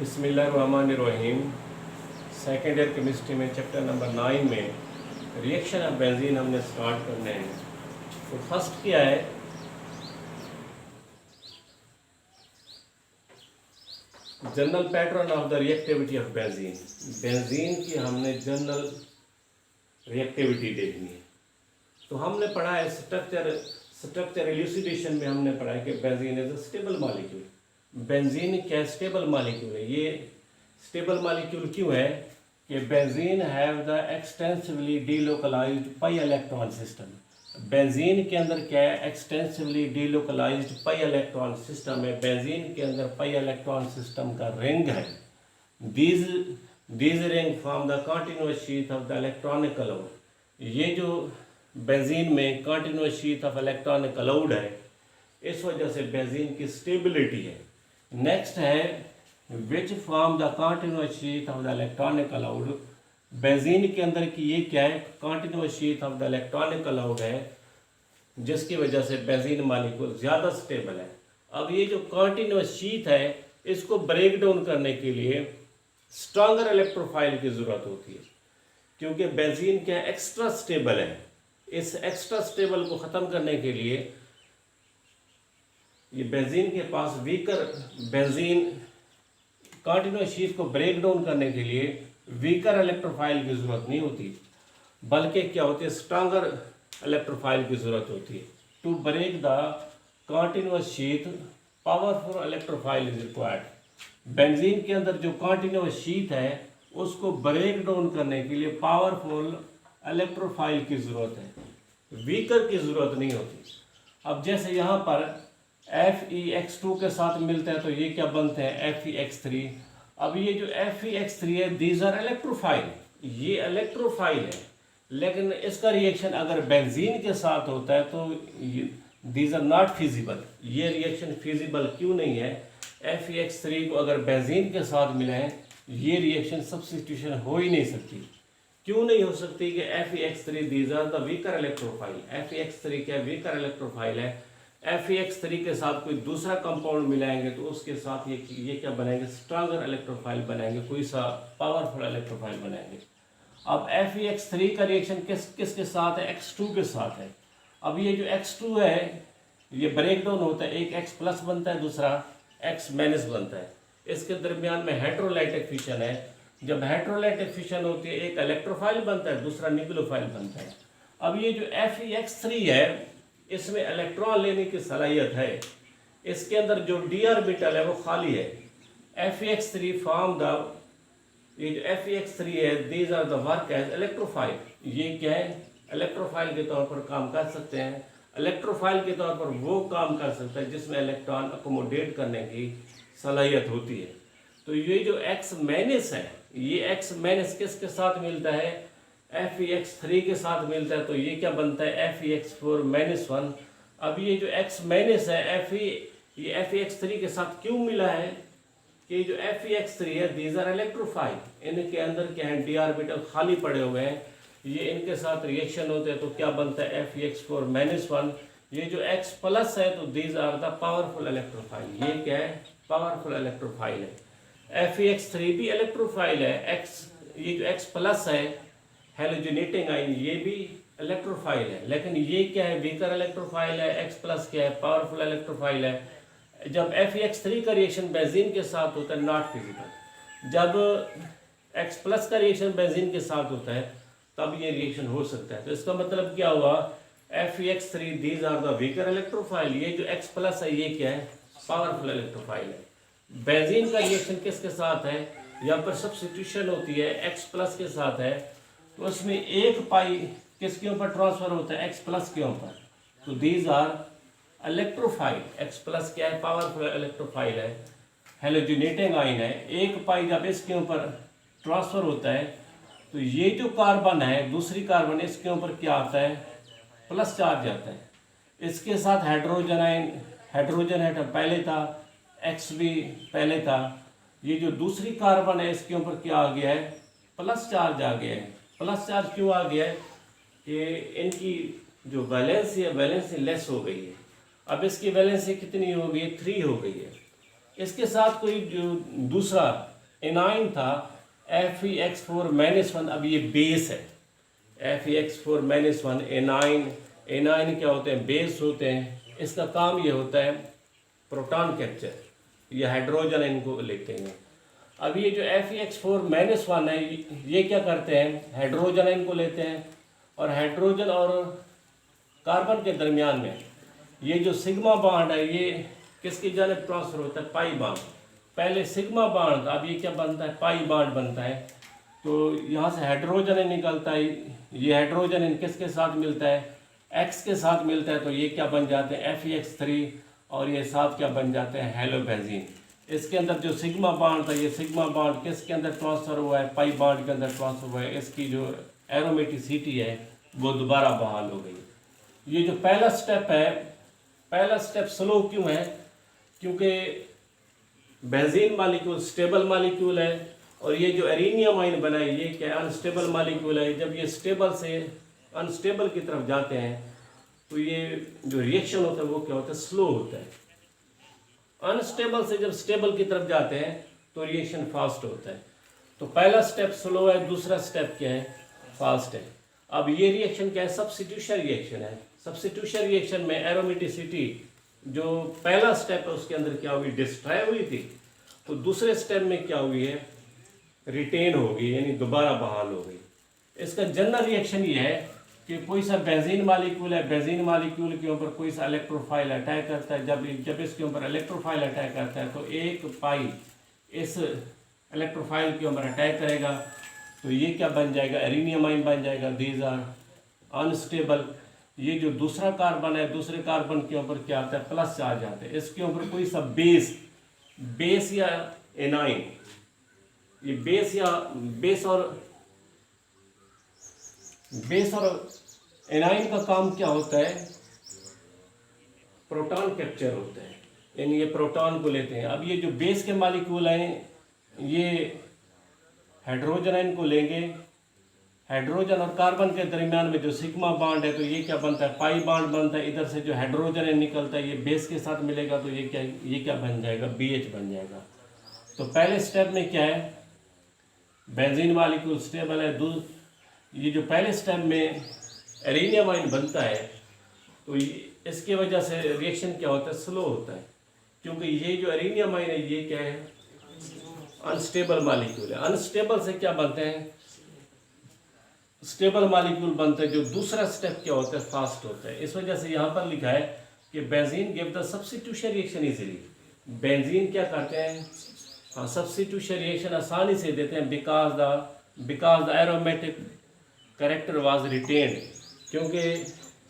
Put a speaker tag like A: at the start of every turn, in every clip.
A: बिस्मिल्लाहिर्रहमानिर्रहीम। Second year chemistry में chapter number 9 में रिएक्शन ऑफ बेंजीन हमने स्टार्ट करने हैं। तो फर्स्ट क्या है, general pattern of the reactivity of benzene. Benzene की हमने जनरल रिएक्टिविटी देखनी है। तो हमने पढ़ा है स्ट्रक्चर इल्यूसिडेशन में हमने पढ़ा है कि benzene is a stable molecule. Benzene क्या स्टेबल मॉलिक्यूल है। ये स्टेबल मॉलिक्यूल क्यों है कि benzene have the extensively delocalised pi electron system. Benzene के अंदर क्या है, extensively delocalised pi electron system है। बेंजीन के अंदर पाई इलेक्ट्रॉन सिस्टम का रिंग है। These ring form the continuous sheath of the electronic cloud. ये जो बेंजीन में continuous sheath of electronic cloud है, इस वजह से बेंजीन की स्टेबिलिटी है। नेक्स्ट है which form the continuous sheath of the electronic cloud. Benzene के अंदर की ये क्या है, continuous sheath of the electronic cloud है, जिसकी वजह से बेंजीन मॉलिक्यूल ज़्यादा स्टेबल है। अब ये जो कंटिन्यूअस शीथ है, इसको ब्रेक डाउन करने के लिए स्ट्रॉन्गर इलेक्ट्रोफाइल की ज़रूरत होती है, क्योंकि बेंजीन क्या एक्स्ट्रा स्टेबल है। इस एक्स्ट्रा स्टेबल को ख़त्म करने के लिए ये बेंजीन के पास बेंजीन कंटिन्यूअस शीथ को ब्रेक डाउन करने के लिए वीकर इलेक्ट्रोफाइल की ज़रूरत नहीं होती, बल्कि क्या होती है, स्ट्रॉन्गर इलेक्ट्रोफाइल की ज़रूरत होती है। To break the continuous sheath powerful electrophile is required. Benzene के अंदर जो कंटिन्यूअस शीथ है, उसको ब्रेक डाउन करने के लिए पावरफुल इलेक्ट्रोफाइल की ज़रूरत है, वीकर की ज़रूरत नहीं होती। अब जैसे यहाँ पर Fe(x2) के साथ मिलते हैं तो ये क्या बनते हैं, Fe(x3). अब ये जो Fe(x3) है, दीज आर इलेक्ट्रोफाइल, ये इलेक्ट्रोफाइल है, लेकिन इसका रिएक्शन अगर बेंजीन के साथ होता है तो दीज आर नॉट फिजिबल। ये रिएक्शन फिजिबल क्यों नहीं है, Fe(x3) को अगर बेंजीन के साथ मिलाएं, ये रिएक्शन सब्स्टिट्यूशन हो ही नहीं सकती। क्यों नहीं हो सकती कि Fe(x3) these are the weaker electrophile. Fe(x3) क्या वीकर इलेक्ट्रोफाइल है। Fe(x3) के साथ कोई दूसरा कंपाउंड मिलाएंगे तो उसके साथ ये क्या बनाएंगे, स्ट्रॉन्गर इलेक्ट्रोफाइल बनाएंगे, कोई सा पावरफुल इलेक्ट्रोफाइल बनाएंगे। अब Fe(x3) का रिएक्शन किसके साथ है, X2 के साथ है। अब ये जो X2 है, ये ब्रेक डाउन होता है, एक X प्लस बनता है, दूसरा X माइनस बनता है। इसके दरमियान में हेट्रोलाइटिक फिशन है। जब हेट्रोलाइटिक फिशन होती है, एक इलेक्ट्रोफाइल बनता है, दूसरा न्यूक्लियोफाइल बनता है। अब ये जो Fe(x3) है, इसमें इलेक्ट्रॉन लेने की सलाहियत है। इसके अंदर जो d ऑर्बिटल है वो खाली है। Fe(x3) फॉर्म द, ये जो Fe(x3) है, these are the work as electrophile. ये क्या है, इलेक्ट्रोफाइल के तौर पर काम कर सकते हैं। इलेक्ट्रोफाइल के तौर पर वो काम कर सकता है जिसमें इलेक्ट्रॉन अकोमोडेट करने की सलाहियत होती है। तो ये जो X माइनस है, ये X माइनस किसके साथ मिलता है, Fe(x3) के साथ मिलता है, तो ये क्या बनता है, Fe(x4-1). अब ये जो X माइनस है, ये Fe(x3) के साथ क्यों मिला है कि जो Fe(x3) है, दीज आर इलेक्ट्रोफाइल। इनके अंदर क्या है, d ऑर्बिटल खाली पड़े हुए हैं, ये इनके साथ रिएक्शन होते हैं तो क्या बनता है, Fe(x4-1). ये जो X प्लस है, तो these are the powerful electrophile. ये क्या है, पावरफुल इलेक्ट्रोफाइल है। Fe(x3) भी इलेक्ट्रोफाइल है। ये जो X प्लस है, हेलोजेनेटिंग आयन, ये भी इलेक्ट्रोफाइल है, लेकिन ये क्या है, वीकर इलेक्ट्रोफाइल है। X प्लस क्या है, पावरफुल इलेक्ट्रोफाइल है। जब Fe(x3) का रिएक्शन बेंजीन के साथ होता है, नॉट फिजिबल। जब X प्लस का रिएक्शन बेंजीन के साथ होता है, तब ये रिएक्शन हो सकता है। तो इसका मतलब क्या हुआ, Fe(x3) these are the weaker electrophile. ये जो X प्लस है, ये क्या है, पावरफुल इलेक्ट्रोफाइल है। बेंजीन का रिएक्शन किसके साथ है, यहाँ पर सब्स्टिट्यूशन होती है, X प्लस के साथ है, तो उसमें एक पाई किसके ऊपर ट्रांसफर होता है, X प्लस के ऊपर। तो these are electrophile. X plus क्या है, पावरफुल इलेक्ट्रोफाइल है, हेलोजेनेटिंग आयन है। एक पाई जब इसके ऊपर ट्रांसफर होता है, तो ये जो कार्बन है, दूसरी कार्बन, इसके ऊपर क्या आता है, प्लस चार्ज आता है। इसके साथ हाइड्रोजन एटम पहले था, X भी पहले था। ये जो दूसरी कार्बन है, इसके ऊपर क्या आ गया है, प्लस चार्ज आ गया है। प्लस चार्ज क्यों आ गया है कि इनकी जो वैलेंसी है, वैलेंसी लेस हो गई है। अब इसकी वैलेंसी कितनी हो गई, 3 हो गई है। इसके साथ कोई जो दूसरा एनाइन था Fe(X4-1), अब ये बेस है Fe(X4-1), एनाइन क्या होते हैं, बेस होते हैं। इसका काम ये होता है प्रोटॉन कैप्चर, ये हाइड्रोजन इनको लेते हैं। अब ये जो Fe(X4-1) है ये क्या करते हैं, हाइड्रोजन इनको लेते हैं और हाइड्रोजन और कार्बन के दरमियान में ये जो सिग्मा बॉन्ड है ये किसकी जानिब ट्रांसफर होता है, पाई बॉन्ड। पहले सिग्मा बॉन्ड, अब ये क्या बनता है, पाई बॉन्ड बनता है। तो यहाँ से हाइड्रोजन निकलता है, ये हाइड्रोजन किसके साथ मिलता है, एक्स के साथ मिलता है, तो ये क्या बन जाते हैं Fe(X3) और ये साथ क्या बन जाते हैं, हेलोबेंजीन। इसके अंदर जो सिग्मा बॉन्ड था, ये सिग्मा बॉन्ड किसके अंदर ट्रांसफर हुआ है, पाई बॉन्ड के अंदर ट्रांसफर हुआ है। इसकी जो एरोमेटिसिटी है वो दोबारा बहाल हो गई। ये जो पहला स्टेप है, पहला स्टेप स्लो क्यों है, क्योंकि बेंजीन मालिक्यूल स्टेबल मालिक्यूल है और ये जो एरिनियम आयन बना है ये क्या अनस्टेबल मालिक्यूल है। जब ये स्टेबल से अनस्टेबल की तरफ जाते हैं तो ये जो रिएक्शन होता है वो क्या होता है, स्लो होता है। अनस्टेबल से जब स्टेबल की तरफ जाते हैं तो रिएक्शन फास्ट होता है। तो पहला स्टेप स्लो है, दूसरा स्टेप क्या है, फास्ट है। अब ये रिएक्शन क्या है, सब्स्टिट्यूशन रिएक्शन है। सब्स्टिट्यूशन रिएक्शन में एरोमेटिसिटी जो पहला स्टेप है उसके अंदर क्या हुई, डिस्ट्रॉय हुई थी, तो दूसरे स्टेप में क्या हुई है, रिटेन हो गई, यानी दोबारा बहाल हो गई। इसका जनरल रिएक्शन ये है कि कोई सा बेंजीन मालिक्यूल है, बेंजीन मालिक्यूल के ऊपर कोई सा इलेक्ट्रोफाइल अटैक करता है। जब इसके ऊपर इलेक्ट्रोफाइल अटैक करता है तो एक पाई इस इलेक्ट्रोफाइल के ऊपर अटैक करेगा तो ये क्या बन जाएगा, एरिनियम आयन बन जाएगा। These are unstable. ये जो दूसरा कार्बन है, दूसरे कार्बन के ऊपर क्या आता है, प्लस चार्ज आता है। इसके ऊपर कोई सा बेस या एनाइन, ये बेस और एनाइन का काम क्या होता है, प्रोटॉन कैप्चर होता है, यानी ये प्रोटॉन को लेते हैं। अब ये जो बेस के मालिक्यूल हैं ये हाइड्रोजन आयन को लेंगे, हाइड्रोजन और कार्बन के दरमियान में जो सिग्मा बॉन्ड है तो ये क्या बनता है, पाई बॉन्ड बनता है। इधर से जो हाइड्रोजन आयन निकलता है ये बेस के साथ मिलेगा तो ये क्या बन जाएगा, BH बन जाएगा। तो पहले स्टेप में क्या है, बेंजीन मालिक्यूल स्टेबल है। ये जो पहले स्टेप में एरिनियम आयन बनता है तो इसके वजह से रिएक्शन क्या होता है, स्लो होता है, क्योंकि ये जो एरिनियम आयन है ये क्या है, अनस्टेबल मालिक्यूल है। अनस्टेबल से क्या बनते हैं, स्टेबल मालिक्यूल बनते हैं। जो दूसरा स्टेप क्या होता है, फास्ट होता है। इस वजह से यहाँ पर लिखा है कि benzene give the substitution reaction easily. Benzene क्या करते हैं, सब्स्टिट्यूशन रिएक्शन आसानी से देते हैं, because the aromatic character was retained. क्योंकि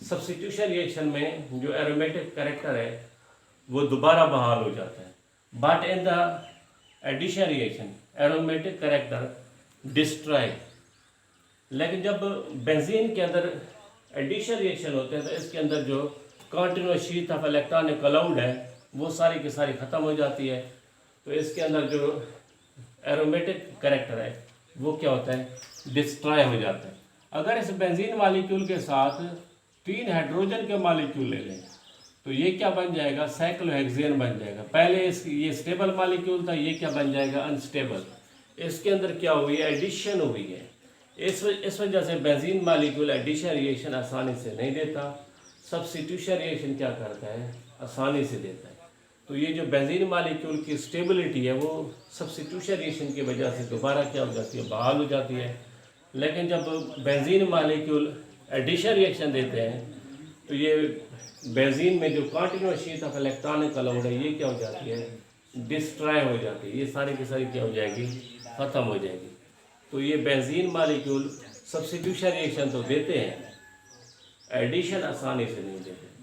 A: सब्स्टिट्यूशन रिएक्शन में जो एरोमेटिक कैरेक्टर है वो दोबारा बहाल हो जाता है। But in the addition reaction aromatic character destroy. लेकिन जब बेंजीन के अंदर एडिशन रिएक्शन होते हैं तो इसके अंदर जो continuous sheet of electronic cloud है वो सारी की सारी ख़त्म हो जाती है। तो इसके अंदर जो एरोमेटिक कैरेक्टर है वो क्या होता है, डिस्ट्रॉय हो जाता है। अगर इस बेंजीन मालिक्यूल के साथ 3 हाइड्रोजन के मालिक्यूल ले लें तो ये क्या बन जाएगा, साइक्लोहेक्सेन बन जाएगा। पहले ये स्टेबल मालिक्यूल था, ये क्या बन जाएगा, अनस्टेबल। इसके अंदर क्या हुई है, एडिशन हुई है। इस वजह से बेंजीन मालिक्यूल एडिशन रिएक्शन आसानी से नहीं देता, सब्स्टिट्यूशन रिएक्शन क्या करता है, आसानी से देता है। तो ये जो बेंजीन मालिक्यूल की स्टेबिलिटी है वो सब्स्टिट्यूशन रिएक्शन की वजह से दोबारा क्या हो जाती है, बहाल हो जाती है। लेकिन जब बेंजीन मालिक्यूल एडिशन रिएक्शन देते हैं तो ये बेंजीन में जो continuous sheet of electronic cloud है ये क्या हो जाती है, डिस्ट्रॉय हो जाती है। ये सारी की सारी क्या हो जाएगी, ख़त्म हो जाएगी। तो ये बेंजीन मालिक्यूल सब्स्टिट्यूशन रिएक्शन तो देते हैं, एडिशन आसानी से नहीं देते।